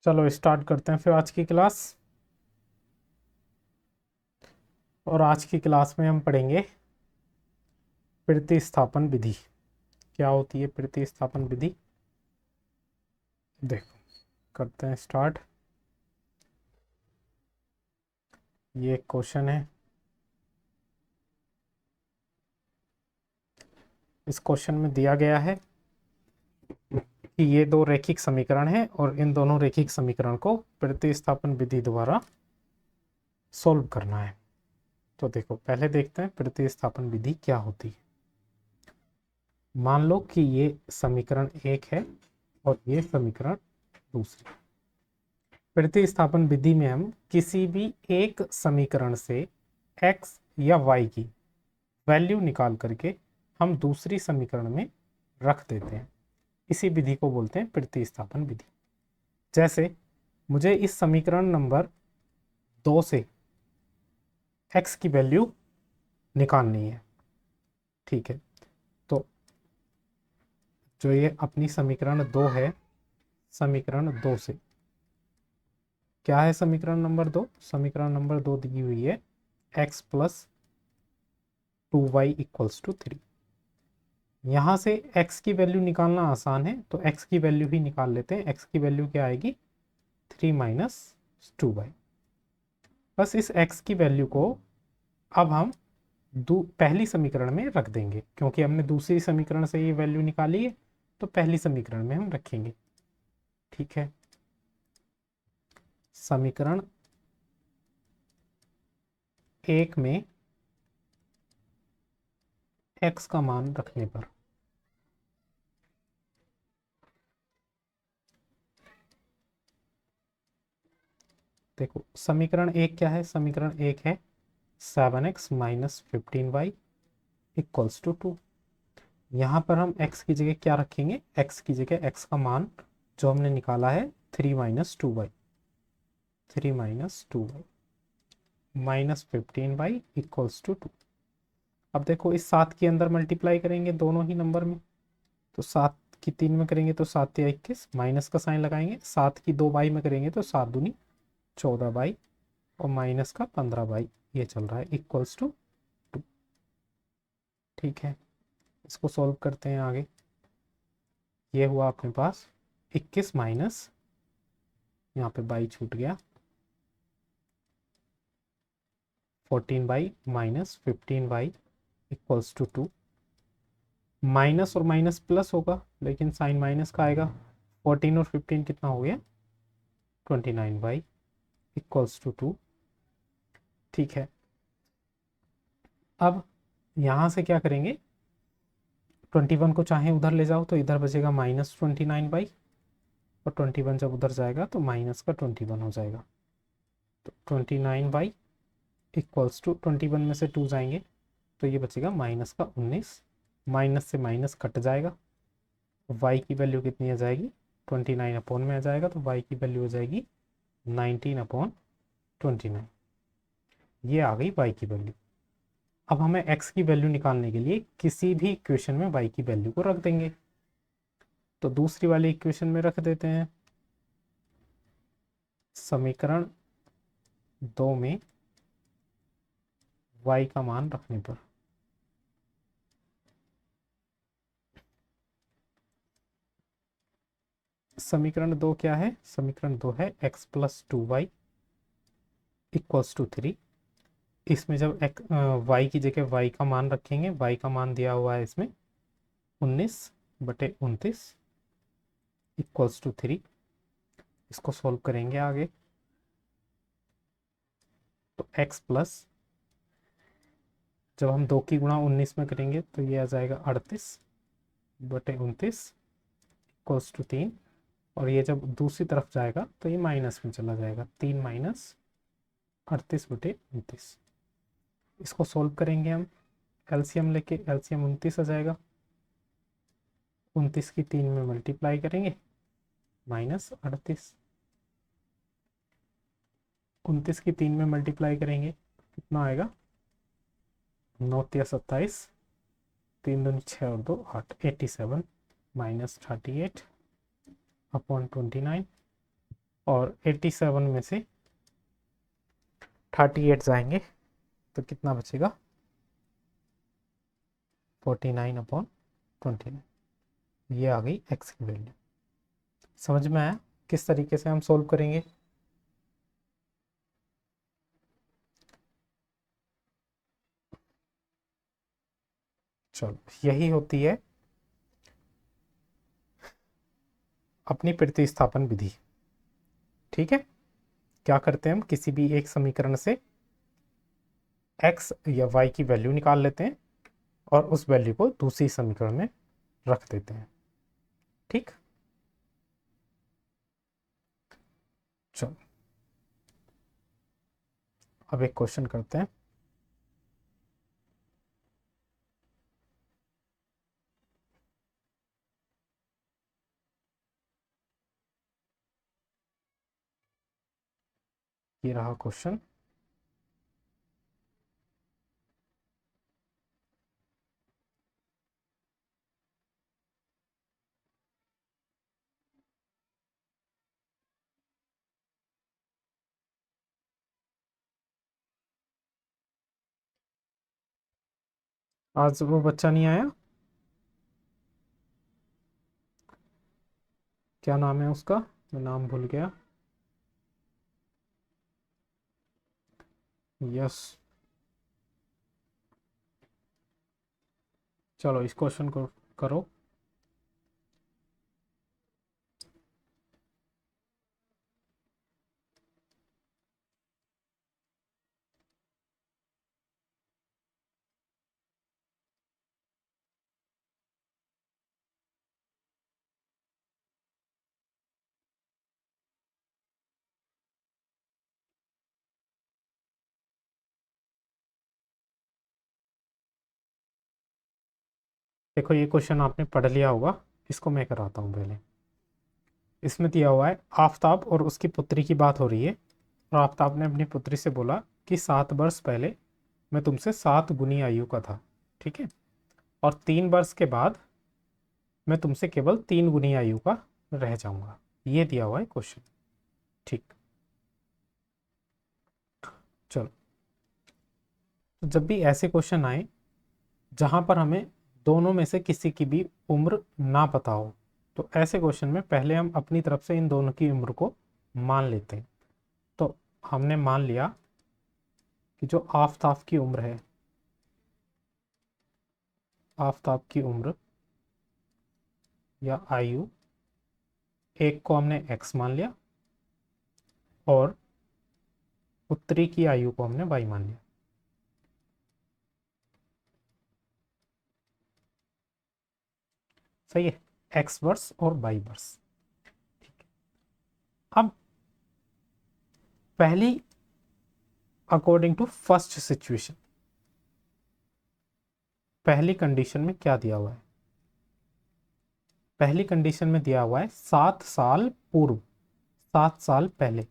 चलो स्टार्ट करते हैं फिर आज की क्लास। और आज की क्लास में हम पढ़ेंगे प्रतिस्थापन विधि। क्या होती है प्रतिस्थापन विधि? देखो, करते हैं स्टार्ट। ये एक क्वेश्चन है। इस क्वेश्चन में दिया गया है कि ये दो रैखिक समीकरण हैं और इन दोनों रैखिक समीकरण को प्रतिस्थापन विधि द्वारा सॉल्व करना है। तो देखो, पहले देखते हैं प्रतिस्थापन विधि क्या होती है। मान लो कि ये समीकरण एक है और ये समीकरण दूसरी। प्रतिस्थापन विधि में हम किसी भी एक समीकरण से x या y की वैल्यू निकाल करके हम दूसरी समीकरण में रख देते हैं। इसी विधि को बोलते हैं प्रतिस्थापन विधि। जैसे मुझे इस समीकरण नंबर 2 से x की वैल्यू निकालनी है, ठीक है। तो जो ये अपनी समीकरण 2 है, समीकरण 2 से क्या है? समीकरण नंबर 2, समीकरण नंबर 2 दी हुई है x plus 2y equals to 3। यहाँ से x की वैल्यू निकालना आसान है, तो x की वैल्यू ही निकाल लेते हैं। x की वैल्यू क्या आएगी? 3 माइनस 2y। बस इस x की वैल्यू को अब हम पहली समीकरण में रख देंगे, क्योंकि हमने दूसरी समीकरण से ये वैल्यू निकाली है, तो पहली समीकरण में हम रखेंगे। ठीक है, समीकरण एक में x का मान रखने पर देखो, समीकरण एक क्या है? समीकरण एक है 7x minus 15y equals to 2। यहाँ पर हम x की जगह क्या रखेंगे? x की जगह x का मान जो हमने निकाला है 3 minus 2y, 3 minus 2y minus 15y equals to 2। अब देखो, इस 7 के अंदर मल्टीप्लाई करेंगे दोनों ही नंबर में, तो 7 की 3 में करेंगे तो 7 या 21, माइनस का साइन लगाएंगे। 7 की 2 बाई में करेंगे तो 7 दूनी 14 बाई और माइनस का 15 बाई, ये चल रहा है इक्वल्स टू 2। ठीक है, इसको सॉल्व करते हैं आगे। ये हुआ अपने पास 21 माइनस, यहाँ पे बाई छूट गया, 14 y minus 15 y equals to 2। Minus और माइनस प्लस होगा, लेकिन साइन माइनस का आएगा। 14 और 15 कितना हो गया? 29 बाई इक्वल्स टू 2। ठीक है, अब यहाँ से क्या करेंगे? 21 को चाहे उधर ले जाओ तो इधर बचेगा माइनस 29 बाई, और 21 जब उधर जाएगा तो माइनस का 21 हो जाएगा। तो 29 बाई इक्वल्स टू 21 में से 2 जाएंगे तो ये बचेगा माइनस का 19। माइनस से माइनस कट जाएगा, y की वैल्यू कितनी आ जाएगी? 29 अपॉन में आ जाएगा, तो y की वैल्यू हो जाएगी 19 अपॉन 29। ये आ गई y की वैल्यू। अब हमें x की वैल्यू निकालने के लिए किसी भी इक्वेशन में y की वैल्यू को रख देंगे। तो दूसरी वाली इक्वेशन में रख देते हैं। समीकरण 2 में y का मान रखने पर समीकरण 2 क्या है? समीकरण 2 है x plus 2y equals to 3। इसमें जब y की जगह y का मान रखेंगे, y का मान दिया हुआ है इसमें 19/29 इक्वल्स टू 3। इसको सॉल्व करेंगे आगे, तो x प्लस, जब हम 2 की गुणा 19 में करेंगे तो ये आ जाएगा 38/29 इक्वल्स टू 3। और ये जब दूसरी तरफ जाएगा तो ये माइनस में चला जाएगा, 3 माइनस 38/29। इसको सॉल्व करेंगे हम, एलसीएम लेके, एलसीएम 29 आ जाएगा। 29 की 3 में मल्टीप्लाई करेंगे, माइनस 38। 29 की 3 में मल्टीप्लाई करेंगे, कितना आएगा? 9 या 27, 3 दूनी 6 और 2 8, 87 माइनस 38 अपॉन 29। और 87 में से 38 जाएंगे तो कितना बचेगा? 49/29। ये आ गई x की वैल्यू। समझ में आया किस तरीके से हम सोल्व करेंगे? चलो, यही होती है अपनी प्रतिस्थापन विधि। ठीक है, क्या करते हैं हम, किसी भी एक समीकरण से x या y की वैल्यू निकाल लेते हैं और उस वैल्यू को दूसरी समीकरण में रख देते हैं। ठीक, चलो अब एक क्वेश्चन करते हैं। ये रहा क्वेश्चन। आज वो बच्चा नहीं आया, क्या नाम है उसका, मैं नाम भूल गया। यस, चलो इस क्वेश्चन को करो। देखो ये क्वेश्चन आपने पढ़ लिया होगा, इसको मैं कराता हूँ पहले। इसमें दिया हुआ है आफताब और उसकी पुत्री की बात हो रही है, और आफताब ने अपनी पुत्री से बोला कि 7 वर्ष पहले मैं तुमसे 7 गुनी आयु का था। ठीक है, और 3 वर्ष के बाद मैं तुमसे केवल 3 गुनी आयु का रह जाऊंगा। ये दिया हुआ है क्वेश्चन। ठीक, चलो, तो जब भी ऐसे क्वेश्चन आए जहां पर हमें दोनों में से किसी की भी उम्र ना पता हो, तो ऐसे क्वेश्चन में पहले हम अपनी तरफ से इन दोनों की उम्र को मान लेते हैं। तो हमने मान लिया कि जो आफताब की उम्र है, आफताब की उम्र या आयु, एक को हमने x मान लिया और पुत्री की आयु को हमने y मान लिया। सही है, x वर्ष और y वर्ष। ठीक है, अब पहली, अकॉर्डिंग टू फर्स्ट सिचुएशन, पहली कंडीशन में क्या दिया हुआ है? पहली कंडीशन में दिया हुआ है 7 साल पूर्व, 7 साल पहले।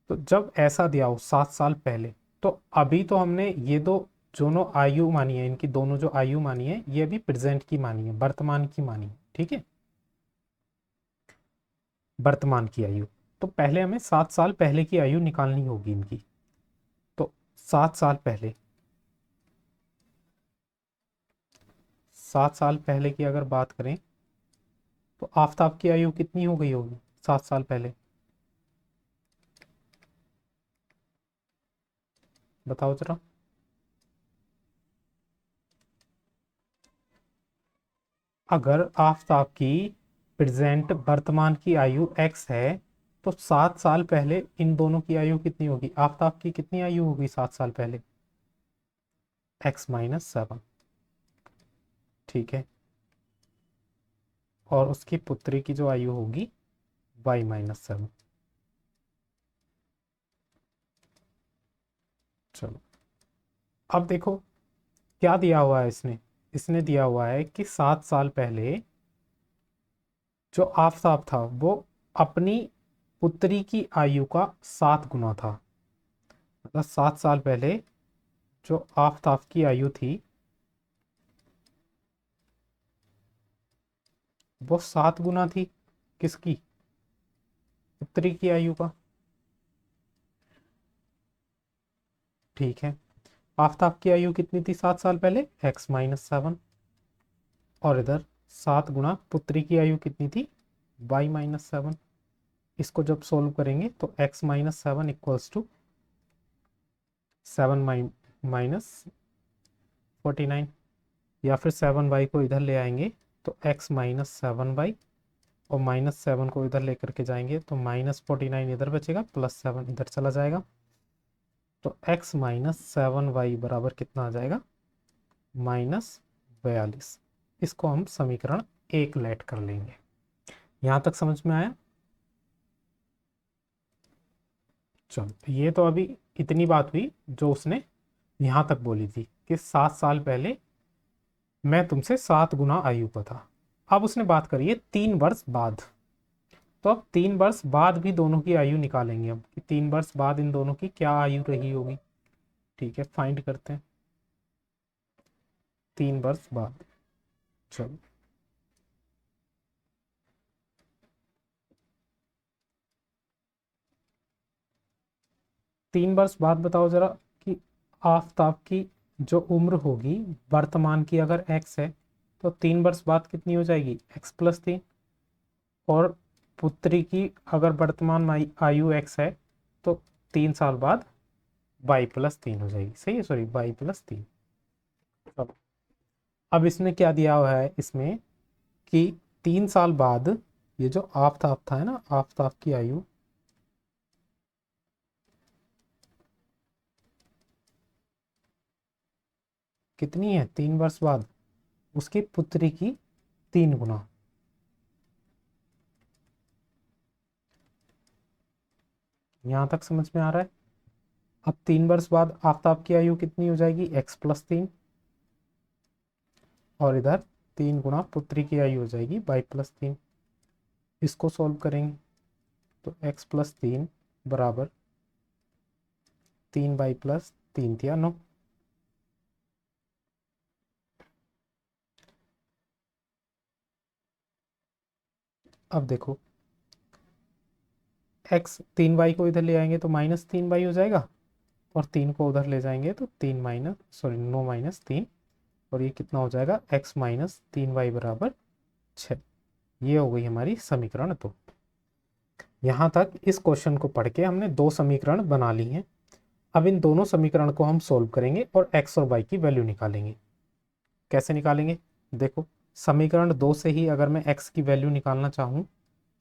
तो जब ऐसा दिया हो 7 साल पहले, तो अभी तो हमने ये दो दोनों आयु मानी है, इनकी दोनों जो आयु मानी है ये अभी प्रेजेंट की मानी है, वर्तमान की मानी है। ठीक है, वर्तमान की आयु। तो पहले हमें 7 साल पहले की आयु निकालनी होगी इनकी। तो 7 साल पहले, 7 साल पहले की अगर बात करें तो आफताब की आयु कितनी हो गई होगी 7 साल पहले? बताओ जरा। अगर आफताब की प्रेजेंट वर्तमान की आयु x है, तो 7 साल पहले इन दोनों की आयु कितनी होगी? आफताब की कितनी आयु होगी 7 साल पहले? x-7। ठीक है, और उसकी पुत्री की जो आयु होगी y-7। चलो, अब देखो क्या दिया हुआ है इसने। इसने दिया हुआ है कि 7 साल पहले जो आफताब था वो अपनी पुत्री की आयु का 7 गुना था। मतलब 7 साल पहले जो आफताब की आयु थी वो 7 गुना थी किसकी? पुत्री की आयु का। ठीक है, आफताब की आयु कितनी थी 7 साल पहले, x-7। और इधर 7 गुणा पुत्री की आयु कितनी थी, y-7। इसको जब सोल्व करेंगे तो x-7 इक्वल्स टू 7 माइनस 49, या फिर 7y को इधर ले आएंगे तो x-7y, और -7 को इधर लेकर के जाएंगे तो -49 इधर बचेगा, +7 इधर चला जाएगा, तो x-7y बराबर कितना आ जाएगा, -42। इसको हम समीकरण 1 लेट कर लेंगे। यहां तक समझ में आया। चलो, ये तो अभी इतनी बात हुई जो उसने यहां तक बोली थी कि 7 साल पहले मैं तुमसे 7 गुना आयु का था। अब उसने बात करी है 3 वर्ष बाद, तो अब 3 वर्ष बाद भी दोनों की आयु निकालेंगे हम कि 3 वर्ष बाद इन दोनों की क्या आयु रही होगी। ठीक है, फाइंड करते हैं 3 वर्ष बाद। चलो, 3 वर्ष बाद बताओ जरा कि आफताब की जो उम्र होगी वर्तमान की अगर x है तो 3 वर्ष बाद कितनी हो जाएगी, x+3। और पुत्री की अगर वर्तमान आयु x है तो 3 साल बाद y+3 हो जाएगी। सही है, सॉरी y+3। अब इसने क्या दिया हुआ है इसमें कि 3 साल बाद ये जो आफताब था है ना, आफताब की आयु कितनी है 3 वर्ष बाद, उसकी पुत्री की 3 गुना। यहां तक समझ में आ रहा है। अब 3 वर्ष बाद आफताब की आयु कितनी हो जाएगी, x+3, और इधर 3 गुना पुत्री की आयु हो जाएगी y+3। इसको सॉल्व करेंगे तो x+3 बराबर 3y+3 = 9। अब देखो x 3y को इधर ले आएंगे तो -3y हो जाएगा, और 3 को उधर ले जाएंगे तो 9 - 3, और ये कितना हो जाएगा, x-3y बराबर 6। ये हो गई हमारी समीकरण। तो यहाँ तक इस क्वेश्चन को पढ़ के हमने 2 समीकरण बना ली हैं। अब इन दोनों समीकरण को हम सोल्व करेंगे और x और y की वैल्यू निकालेंगे। कैसे निकालेंगे, देखो समीकरण 2 से ही अगर मैं x की वैल्यू निकालना चाहूँ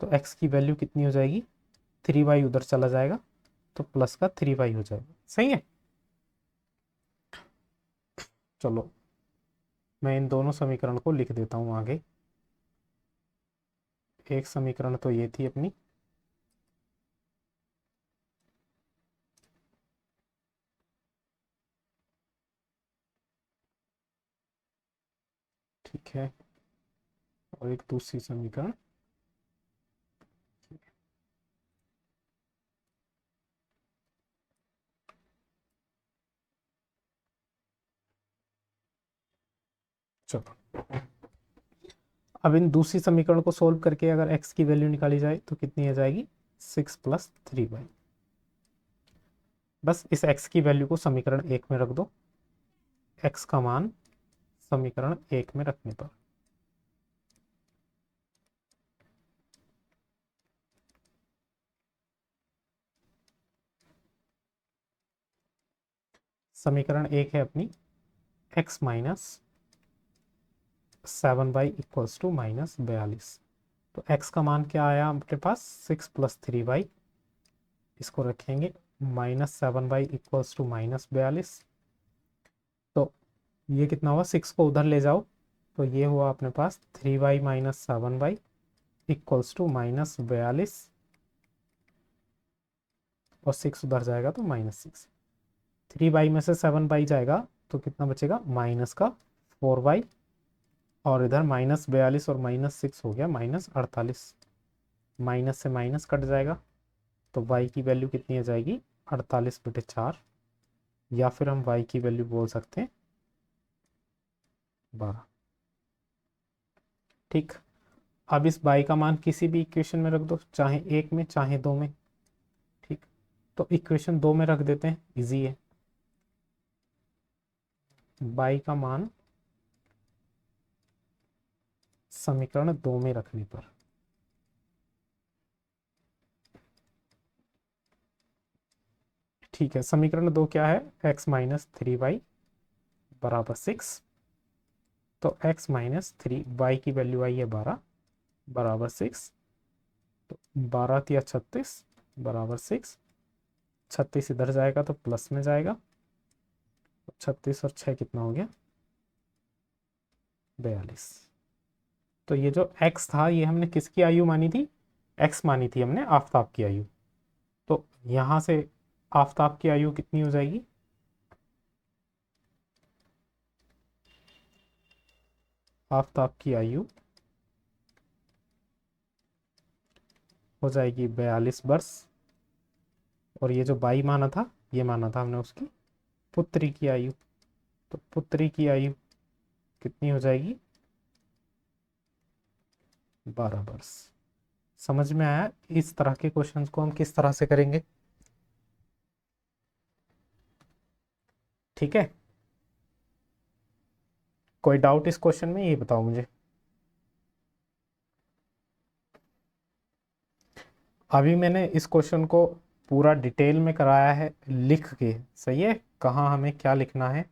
तो x की वैल्यू कितनी हो जाएगी, 3y उधर चला जाएगा तो प्लस का 3y हो जाएगा। सही है। चलो, मैं इन दोनों समीकरण को लिख देता हूँ आगे। एक समीकरण तो ये थी अपनी, ठीक है, और एक दूसरी समीकरण, चलो अब इन दूसरी समीकरण को सोल्व करके अगर x की वैल्यू निकाली जाए तो कितनी आ जाएगी, 6 + 3y। बस इस x की वैल्यू को समीकरण 1 में रख दो, x का मान समीकरण 1 में रखने पर समीकरण 1 है अपनी x-7y = -42। तो x का मान क्या आया अपने पास, 6 + 3y। इसको रखेंगे -7y = -42। तो ये कितना हुआ, 6 को उधर ले जाओ तो ये हुआ अपने पास 3y - 7y = -42, और 6 उधर जाएगा तो -6। 3y में से 7y जाएगा तो कितना बचेगा, -4y, और इधर -42 और -6 हो गया -48। माइनस से माइनस कट जाएगा तो y की वैल्यू कितनी आ जाएगी, 48/4, या फिर हम y की वैल्यू बोल सकते हैं 12। ठीक, अब इस बाई का मान किसी भी इक्वेशन में रख दो, चाहे एक में चाहे दो में। ठीक, तो इक्वेशन दो में रख देते हैं, इजी है। बाई का मान समीकरण दो में रखने पर ठीक है, समीकरण दो क्या है, x माइनस थ्री वाई बराबर सिक्स। तो x माइनस थ्री, वाई की वैल्यू आई है 12 बराबर सिक्स। तो 12 या 36 बराबर सिक्स। 36 इधर जाएगा तो प्लस में जाएगा। 36 और 6 कितना हो गया, 42। तो ये जो x था ये हमने किसकी आयु मानी थी, x मानी थी हमने आफताब की आयु। तो यहां से आफताब की आयु कितनी हो जाएगी, आफताब की आयु हो जाएगी 42 वर्ष। और ये जो बाई माना था, ये माना था हमने उसकी पुत्री की आयु। तो पुत्री की आयु कितनी हो जाएगी, 12 वर्ष। समझ में आया इस तरह के क्वेश्चंस को हम किस तरह से करेंगे। ठीक है, कोई डाउट इस क्वेश्चन में, ये बताओ मुझे। अभी मैंने इस क्वेश्चन को पूरा डिटेल में कराया है लिख के, सही है, कहाँ हमें क्या लिखना है।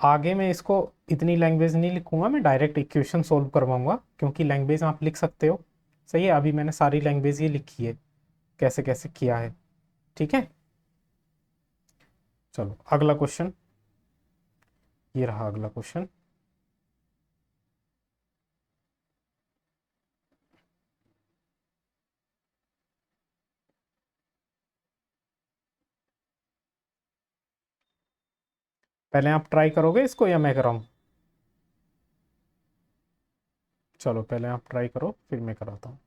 आगे मैं इसको इतनी लैंग्वेज नहीं लिखूंगा, मैं डायरेक्ट इक्वेशन सोल्व करवाऊंगा, क्योंकि लैंग्वेज आप लिख सकते हो। सही है, अभी मैंने सारी लैंग्वेज ही लिखी है, कैसे कैसे किया है। ठीक है, चलो अगला क्वेश्चन, ये रहा अगला क्वेश्चन। पहले आप ट्राई करोगे इसको या मैं कराऊं, चलो पहले आप ट्राई करो फिर मैं कराता हूँ।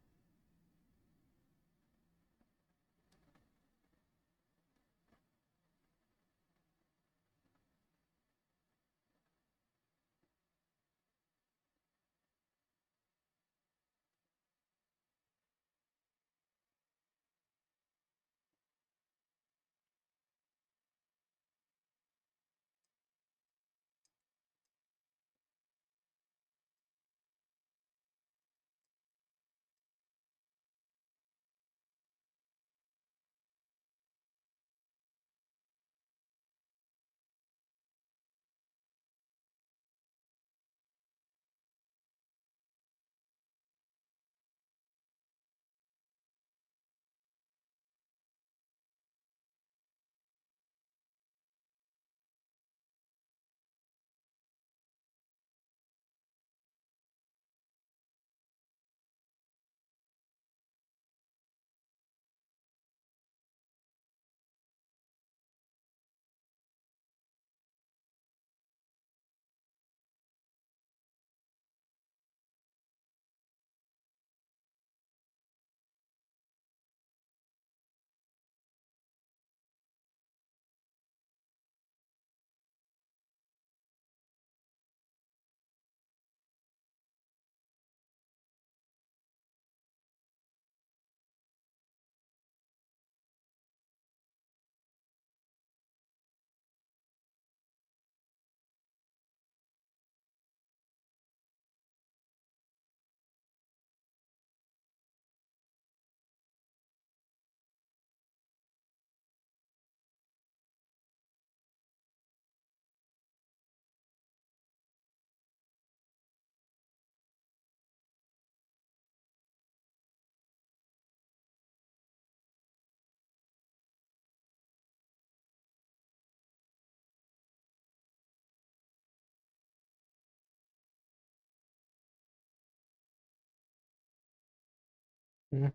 हम्म,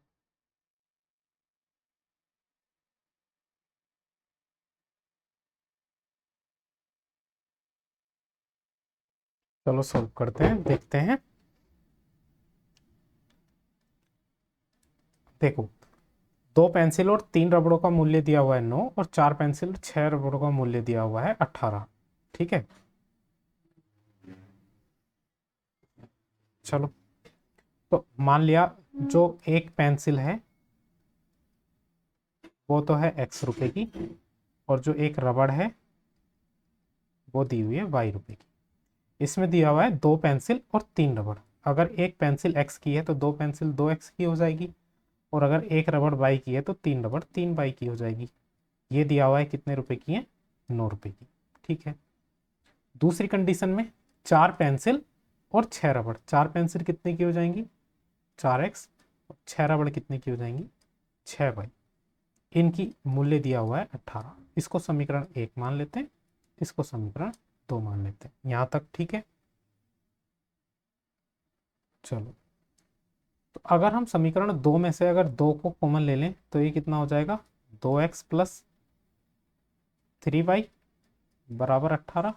चलो सॉल्व करते हैं, देखते हैं। देखो, दो पेंसिल और तीन रबड़ों का मूल्य दिया हुआ है 9, और चार पेंसिल और छह रबड़ों का मूल्य दिया हुआ है 18। ठीक है, चलो, तो मान लिया जो एक पेंसिल है वो तो है x रुपए की, और जो एक रबड़ है वो दी हुई है y रुपए की। इसमें दिया हुआ है दो पेंसिल और तीन रबड़। अगर एक पेंसिल x की है तो दो पेंसिल 2x की हो जाएगी, और अगर एक रबड़ y की है तो तीन रबड़ 3y की हो जाएगी। ये दिया हुआ है कितने रुपए की है? 9 रुपए की। ठीक है। दूसरी कंडीशन में चार पेंसिल और छह रबड़। चार पेंसिल कितने की हो जाएंगी? 4x। और छह रबड़ कितने की हो जाएंगी? 6y। इनकी मूल्य दिया हुआ है 18। इसको समीकरण 1 मान लेते हैं, इसको समीकरण 2 मान लेते हैं। यहां तक ठीक है। चलो, तो अगर हम समीकरण 2 में से अगर 2 को कॉमन ले लें तो ये कितना हो जाएगा? 2x प्लस 3y बराबर 18।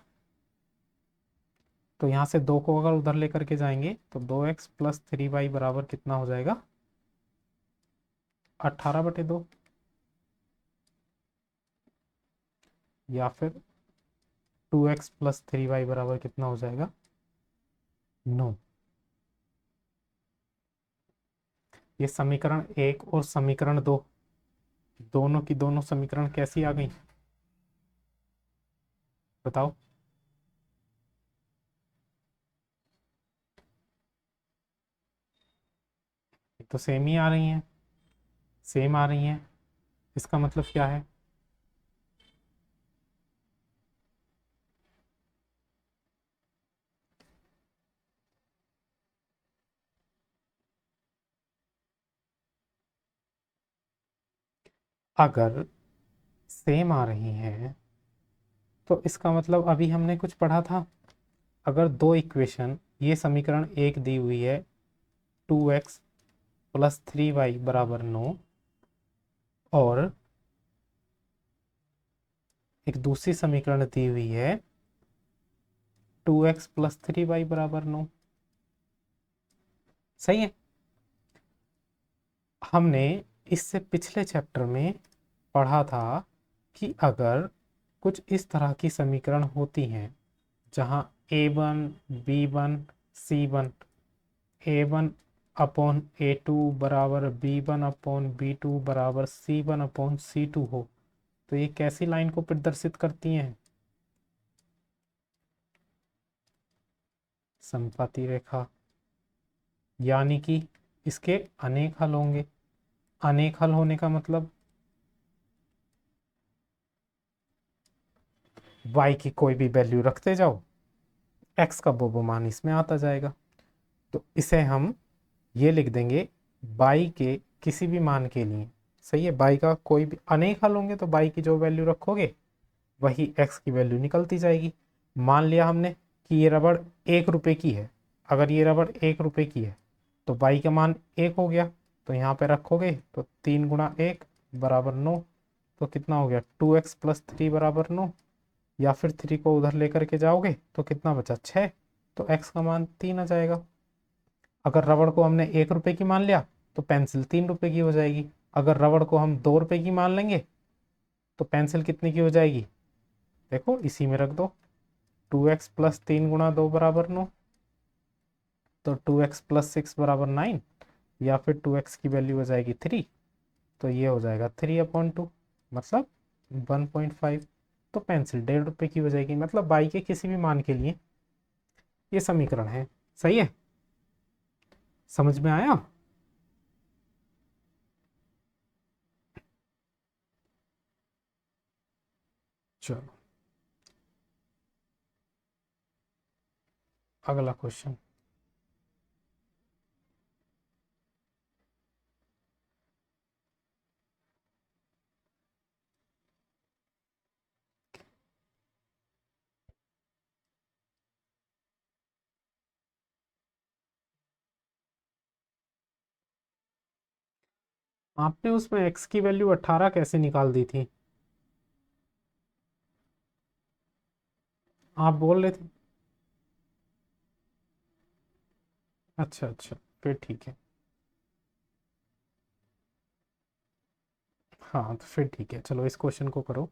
तो यहाँ से 2 को अगर उधर लेकर के जाएंगे तो 2x प्लस 3y बराबर कितना हो जाएगा? 18/2। या फिर 2x प्लस 3y बराबर कितना हो जाएगा? 9। ये समीकरण 1 और समीकरण 2 दोनों की दोनों समीकरण कैसी आ गई बताओ? ये तो सेम ही आ रही हैं, सेम आ रही हैं। इसका मतलब क्या है? अगर सेम आ रही हैं तो इसका मतलब अभी हमने कुछ पढ़ा था। अगर दो इक्वेशन, ये समीकरण एक दी हुई है 2x प्लस 3y बराबर 9, और एक दूसरी समीकरण दी हुई है 2x प्लस 3y बराबर 9। सही है। हमने इससे पिछले चैप्टर में पढ़ा था कि अगर कुछ इस तरह की समीकरण होती हैं जहां a1 b1 c1, a1 upon a2 बराबर b1 अपॉन b2 बराबर c1 अपॉन c2 हो, तो ये कैसी लाइन को प्रदर्शित करती हैं? समपाती रेखा। यानी कि इसके अनेक हल होंगे। अनेक हल होने का मतलब y की कोई भी वैल्यू रखते जाओ, x का वो मान इसमें आता जाएगा। तो इसे हम ये लिख देंगे y के किसी भी मान के लिए। सही है। y का कोई भी अनेक हल होंगे तो y की जो वैल्यू रखोगे वही x की वैल्यू निकलती जाएगी। मान लिया हमने कि ये रबड़ 1 रुपए की है। अगर ये रबड़ 1 रुपए की है तो y का मान 1 हो गया। तो यहाँ पे रखोगे तो 3 × 1 बराबर 9। तो कितना हो गया? 2x प्लस 3 बराबर 9। या फिर 3 को उधर लेकर के जाओगे तो कितना बचा? 6। तो x का मान 3 आ जाएगा। अगर रबड़ को हमने 1 रुपए की मान लिया तो पेंसिल 3 रुपए की हो जाएगी। अगर रबड़ को हम 2 रुपए की मान लेंगे तो पेंसिल कितने की हो जाएगी? देखो इसी में रख दो। 2x प्लस 3 × 2 बराबर 9। तो 2x प्लस 6 बराबर 9। या फिर 2x की वैल्यू हो जाएगी 3। तो ये हो जाएगा 3/2, मतलब 1.5। तो पेंसिल 1.5 रुपए की हो जाएगी। मतलब y के किसी भी मान के लिए ये समीकरण है। सही है। समझ में आया? चलो, अगला क्वेश्चन। आपने उसमें x की वैल्यू 18 कैसे निकाल दी थी? आप बोल रहे थे। अच्छा अच्छा, फिर ठीक है। हाँ तो फिर ठीक है, चलो इस क्वेश्चन को करो।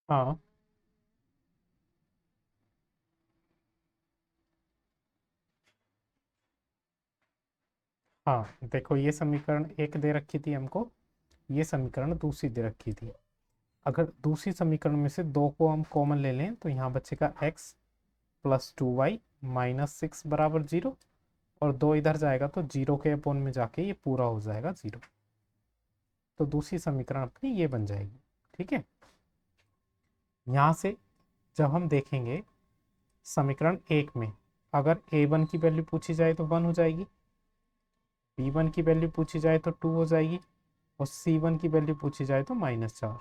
हाँ हाँ, देखो ये समीकरण एक दे रखी थी हमको, ये समीकरण दूसरी दे रखी थी। अगर दूसरी समीकरण में से दो को हम कॉमन ले लें तो यहाँ बचेगा x प्लस 2y माइनस 6 बराबर जीरो, और दो इधर जाएगा तो जीरो के अपोन में जाके ये पूरा हो जाएगा जीरो। तो दूसरी समीकरण अपनी ये बन जाएगी। ठीक है, यहाँ से जब हम देखेंगे समीकरण एक में, अगर a1 की वैल्यू पूछी जाए तो 1 हो जाएगी, b1 की वैल्यू पूछी जाए तो 2 हो जाएगी, और c1 की वैल्यू पूछी जाए तो -4।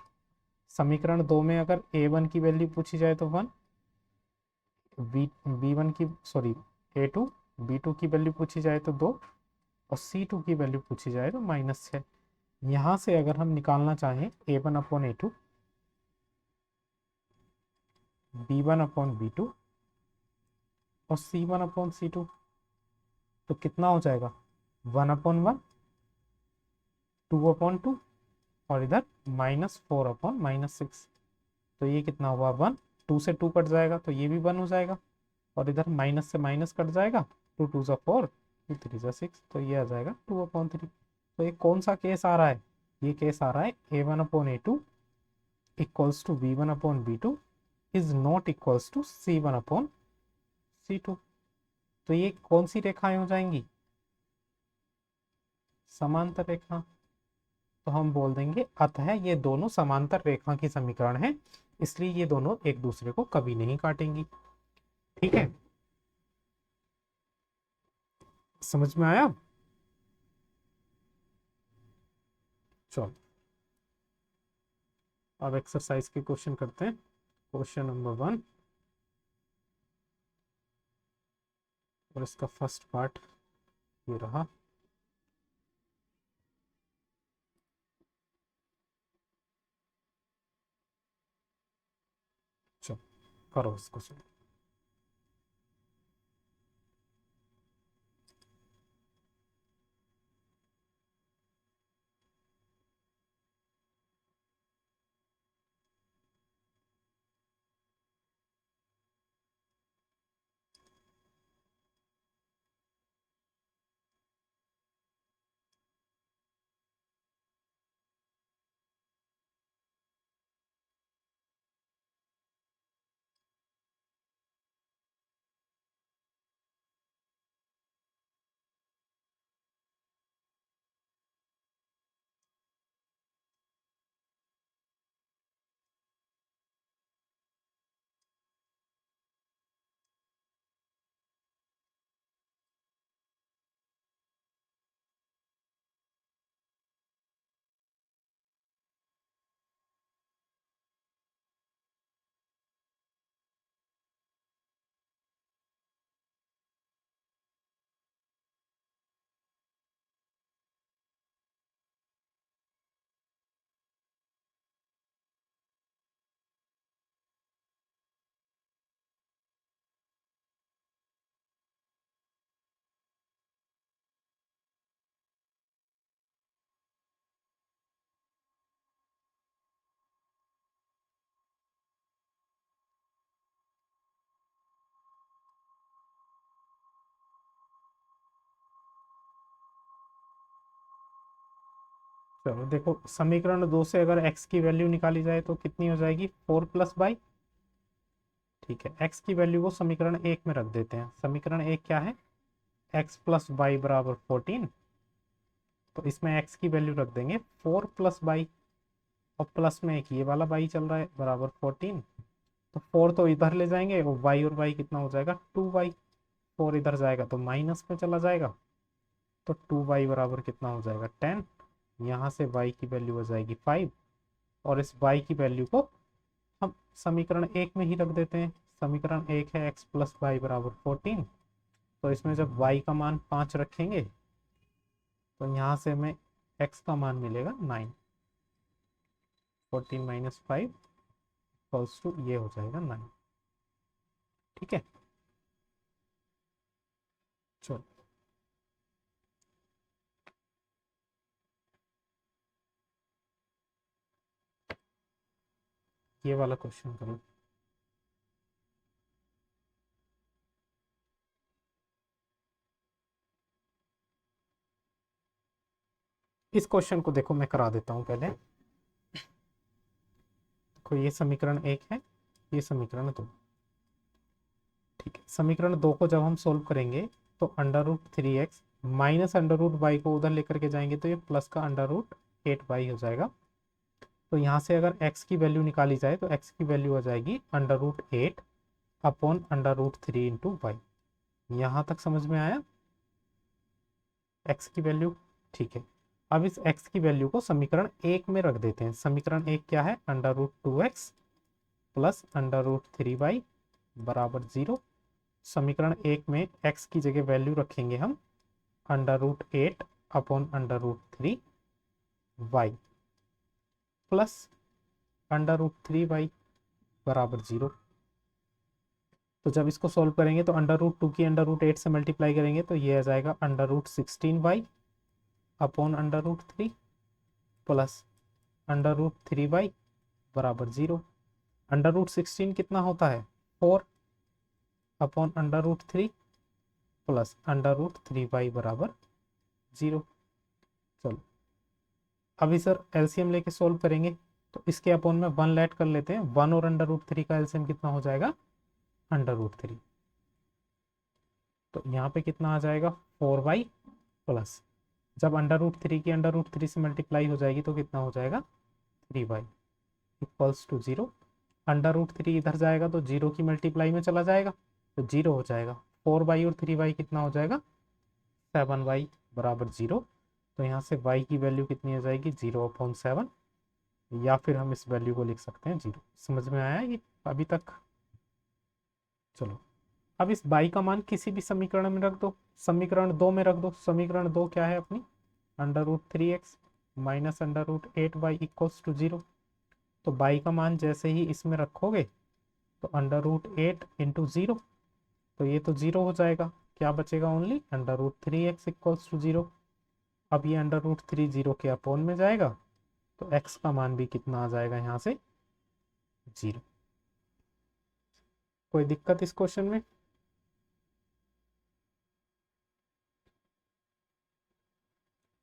समीकरण दो में अगर a1 की वैल्यू पूछी जाए तो 1, बी वन की सॉरी a2, b2 की वैल्यू पूछी जाए तो 2, और c2 की वैल्यू पूछी जाए तो -6। यहाँ से अगर हम निकालना चाहें a1/a2, b1/b2 और c1/c2, तो कितना हो जाएगा 1/1, 2/2, और इधर -4/-6। तो ये कितना हुआ 1, 2 से 2 कट जाएगा तो ये भी 1 हो जाएगा, और इधर माइनस से माइनस कट जाएगा, 2 2 ज़ा 4, 2 3 ज़ा 6, तो ये आ जाएगा 2/3। तो ये कौन सा केस आ रहा है, ये केस आ रहा है a1/a2 equals to b1/b2 is not equals to c1/c2। तो ये कौन सी रेखाएं हो जाएंगी, समांतर रेखा। तो हम बोल देंगे अतः ये दोनों समांतर रेखा की समीकरण है, इसलिए ये दोनों एक दूसरे को कभी नहीं काटेंगी। ठीक है, समझ में आया। चलो अब एक्सरसाइज के क्वेश्चन करते हैं। क्वेश्चन नंबर 1, और इसका फर्स्ट पार्ट ये रहा। चलो करो इसको। चलो देखो, समीकरण दो से अगर x की वैल्यू निकाली जाए तो कितनी हो जाएगी 4 + y। ठीक है, x की वैल्यू को समीकरण एक में रख देते हैं। समीकरण एक क्या है, x + y बराबर 14। तो इसमें x की वैल्यू रख देंगे 4 + y, और प्लस में एक ये वाला y चल रहा है बराबर 14। तो 4 तो इधर ले जाएंगे, और y और y कितना हो जाएगा 2y। 4 इधर जाएगा तो माइनस में चला जाएगा, तो 2y बराबर कितना हो जाएगा 10। यहाँ से y की वैल्यू हो जाएगी 5, और इस y की वैल्यू को हम समीकरण एक में ही रख देते हैं। समीकरण एक है x + y बराबर 14। तो इसमें जब y का मान 5 रखेंगे तो यहाँ से हमें x का मान मिलेगा 9। 14 - 5 इक्वल्स टू ये हो जाएगा 9। ठीक है, चलो ये वाला क्वेश्चन करो। इस क्वेश्चन को देखो, मैं करा देता हूं पहले। देखो ये समीकरण 1 है, ये समीकरण 2। ठीक है, समीकरण 2 को जब हम सोल्व करेंगे तो under root 3x minus under root y को उधर लेकर के जाएंगे तो ये प्लस का अंडर रूट 8y हो जाएगा। तो यहाँ से अगर x की वैल्यू निकाली जाए तो x की वैल्यू आ जाएगी under root 8 upon under root 3 into y. यहाँ तक समझ में आया x की वैल्यू? ठीक है, अब इस x की वैल्यू को समीकरण 1 में रख देते हैं। समीकरण 1 क्या है? Under root 2x plus under root 3y बराबर 0। समीकरण 1 में x की जगह वैल्यू रखेंगे हम under root 8 upon under root 3y plus under root 3y बराबर 0। तो जब इसको सॉल्व करेंगे तो अंडर रूट 2 की अंडर रूट 8 से मल्टीप्लाई करेंगे तो ये आ जाएगा under root 16y upon under root 3 plus under root 3y बराबर 0। अंडर रूट 16 कितना होता है? 4 upon under root 3 plus under root 3y बराबर 0। चलो अभी सर एलसीएम लेके सोल्व करेंगे तो इसके अपॉन में 1 ऐड कर लेते हैं। 1 और अंडर रूट 3 का एलसीएम कितना हो जाएगा? Under root 3। तो यहाँ पे कितना आ जाएगा? 4y प्लस, जब अंडर रूट 3 की अंडर रूट 3 से मल्टीप्लाई हो जाएगी तो कितना हो जाएगा? 3y equals to 0। Under root 3 इधर जाएगा तो 0 की मल्टीप्लाई में चला जाएगा तो 0 हो जाएगा। 4y और 3y कितना हो जाएगा? 7y बराबर 0। तो यहाँ से y की वैल्यू कितनी आ जाएगी? 0/7, या फिर हम इस वैल्यू को लिख सकते हैं 0। समझ में आया ये अभी तक? चलो अब इस y का मान किसी भी समीकरण में रख दो। समीकरण 2 में रख दो। समीकरण 2 क्या है अपनी? Under root 3x minus under root 8y equals to 0। तो y का मान जैसे ही इसमें रखोगे तो अंडर रूट 8 इंटू 0, तो ये तो 0 हो जाएगा। क्या बचेगा? Only under root 3x equals to 0। अब ये अंडर रूट 3 0 के अपॉन में जाएगा तो x का मान भी कितना आ जाएगा यहाँ से? 0। कोई दिक्कत इस क्वेश्चन में?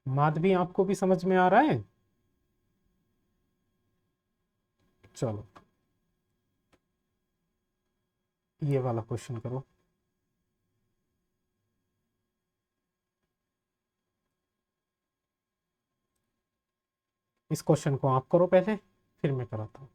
माधवी आपको भी समझ में आ रहा है? चलो ये वाला क्वेश्चन करो। इस क्वेश्चन को आप करो पहले, फिर मैं कराता हूँ।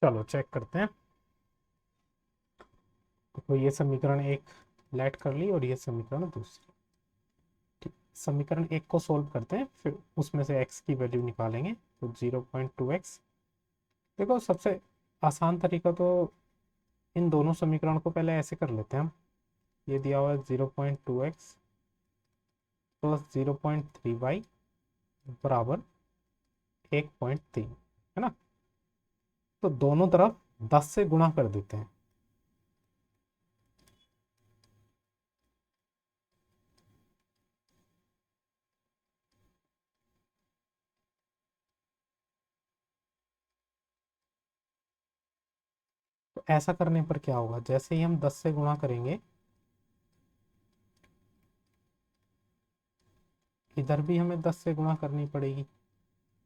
चलो चेक करते हैं। तो ये समीकरण एक लेट कर ली और ये समीकरण दूसरी। ठीक, समीकरण एक को सोल्व करते हैं, फिर उसमें से x की वैल्यू निकालेंगे। तो 0.2x, देखो सबसे आसान तरीका तो इन दोनों समीकरण को पहले ऐसे कर लेते हैं हम। ये दिया हुआ है 0.2x प्लस 0.3y बराबर 1.3, है ना। तो दोनों तरफ 10 से गुणा कर देते हैं। तो ऐसा करने पर क्या होगा, जैसे ही हम 10 से गुणा करेंगे, इधर भी हमें 10 से गुणा करनी पड़ेगी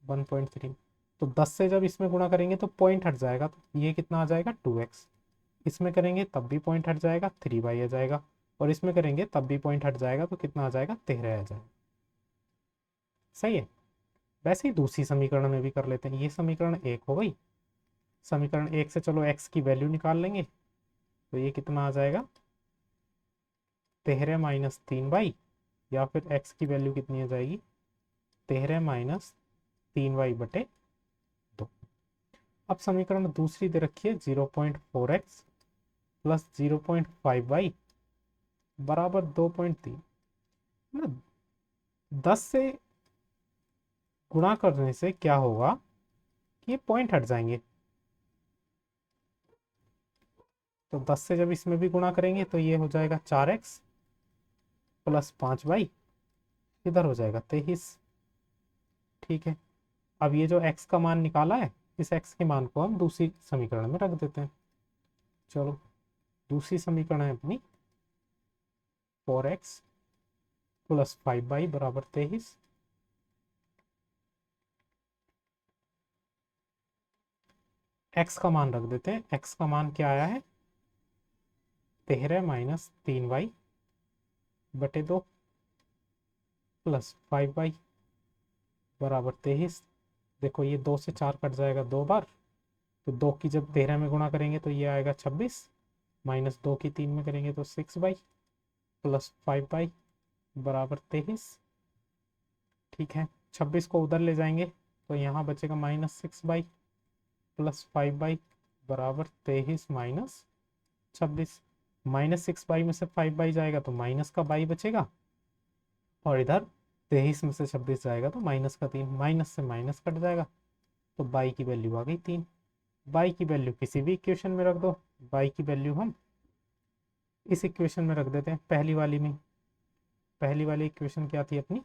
1.3। तो 10 से जब इसमें गुणा करेंगे तो पॉइंट हट जाएगा, तो ये कितना आ जाएगा 2x। इसमें करेंगे तब भी पॉइंट हट जाएगा, 3y आ जाएगा। और इसमें करेंगे तब भी पॉइंट हट जाएगा, तो कितना आ जाएगा 13 आ जाएगा। सही है। वैसे ही दूसरी समीकरण में भी कर लेते हैं। ये समीकरण एक हो गई। समीकरण एक से चलो x की वैल्यू निकाल लेंगे। तो ये कितना आ जाएगा 13 माइनस 3y, या फिर x की वैल्यू कितनी आ जाएगी 13 माइनस 3y बटे 2। अब समीकरण दूसरी दे रखी है 0.4x प्लस 0.5y बराबर 2.3। मतलब 10 से गुणा करने से क्या होगा कि ये पॉइंट हट जाएंगे। तो 10 से जब इसमें भी गुणा करेंगे तो ये हो जाएगा 4x प्लस 5y, इधर हो जाएगा 23। ठीक है। अब ये जो x का मान निकाला है, इस x के मान को हम दूसरी समीकरण में रख देते हैं। चलो, दूसरी समीकरण है अपनी 4x प्लस 5y बराबर 23। x का मान रख देते हैं। x का मान क्या आया है 13 माइनस 3y बटे 2 प्लस 5y बराबर 23। देखो ये 2 से 4 कट जाएगा 2 बार, तो 2 की जब 13 में गुणा करेंगे तो ये आएगा 26, माइनस 2 की 3 में करेंगे तो 6y प्लस 5y बराबर 23। ठीक है। 26 को उधर ले जाएंगे तो यहाँ बचेगा -6y प्लस 5y बराबर 23 माइनस 26। -6y में से 5y जाएगा तो माइनस का y बचेगा, और इधर 23 में से 26 जाएगा तो माइनस का 3, माइनस से माइनस कट जाएगा, तो y की वैल्यू आ गई 3। y की वैल्यू किसी भी इक्वेशन में रख दो। y की वैल्यू हम इस इक्वेशन में रख देते हैं, पहली वाली में। पहली वाली इक्वेशन क्या थी अपनी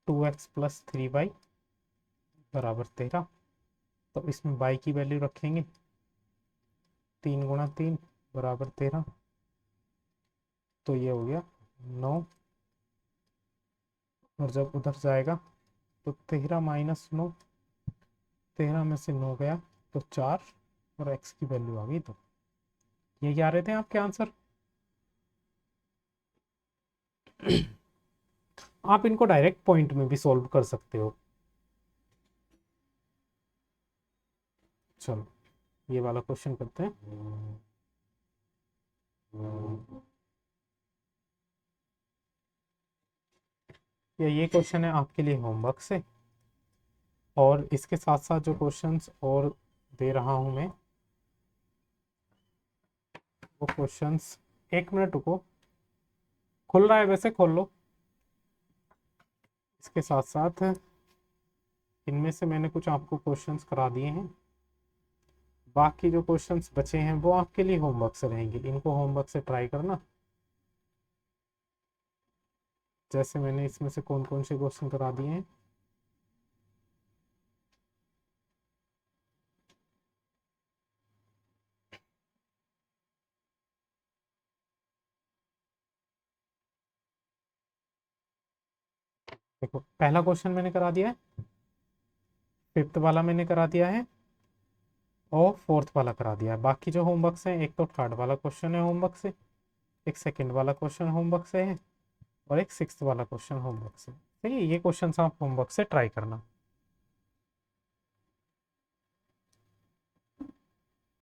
2x प्लस 3y बराबर 13। तो इसमें y की वैल्यू रखेंगे 3 गुणा 3 बराबर 13। तो ये हो गया 9, और जब उधर जाएगा तो 13 माइनस 9, 13 में से 9 गया तो 4, और x की वैल्यू आ गई 2। ये क्या आ रहे थे आपके आंसर। आप इनको डायरेक्ट पॉइंट में भी सॉल्व कर सकते हो। चलो ये वाला क्वेश्चन करते हैं। ये क्वेश्चन है आपके लिए होमवर्क से, और इसके साथ साथ जो क्वेश्चंस और दे रहा हूं मैं, वो क्वेश्चंस, 1 मिनट रुको, खुल रहा है वैसे, खोल लो। इसके साथ साथ इनमें से मैंने कुछ आपको क्वेश्चंस करा दिए हैं। बाकी जो क्वेश्चंस बचे हैं वो आपके लिए होमवर्क से रहेंगे, इनको होमवर्क से ट्राई करना। जैसे मैंने इसमें से कौन कौन से क्वेश्चन करा दिए हैं। देखो पहला क्वेश्चन मैंने करा दिया है, फिफ्थ वाला मैंने करा दिया है, और फोर्थ वाला करा दिया है। बाकी जो होमवर्क से, एक तो थर्ड वाला क्वेश्चन है होमवर्क से, एक सेकंड वाला क्वेश्चन होमवर्क से है, और एक सिक्स्थ वाला क्वेश्चन होमवर्क से। ठीक है, ये क्वेश्चन आप होमवर्क से ट्राई करना।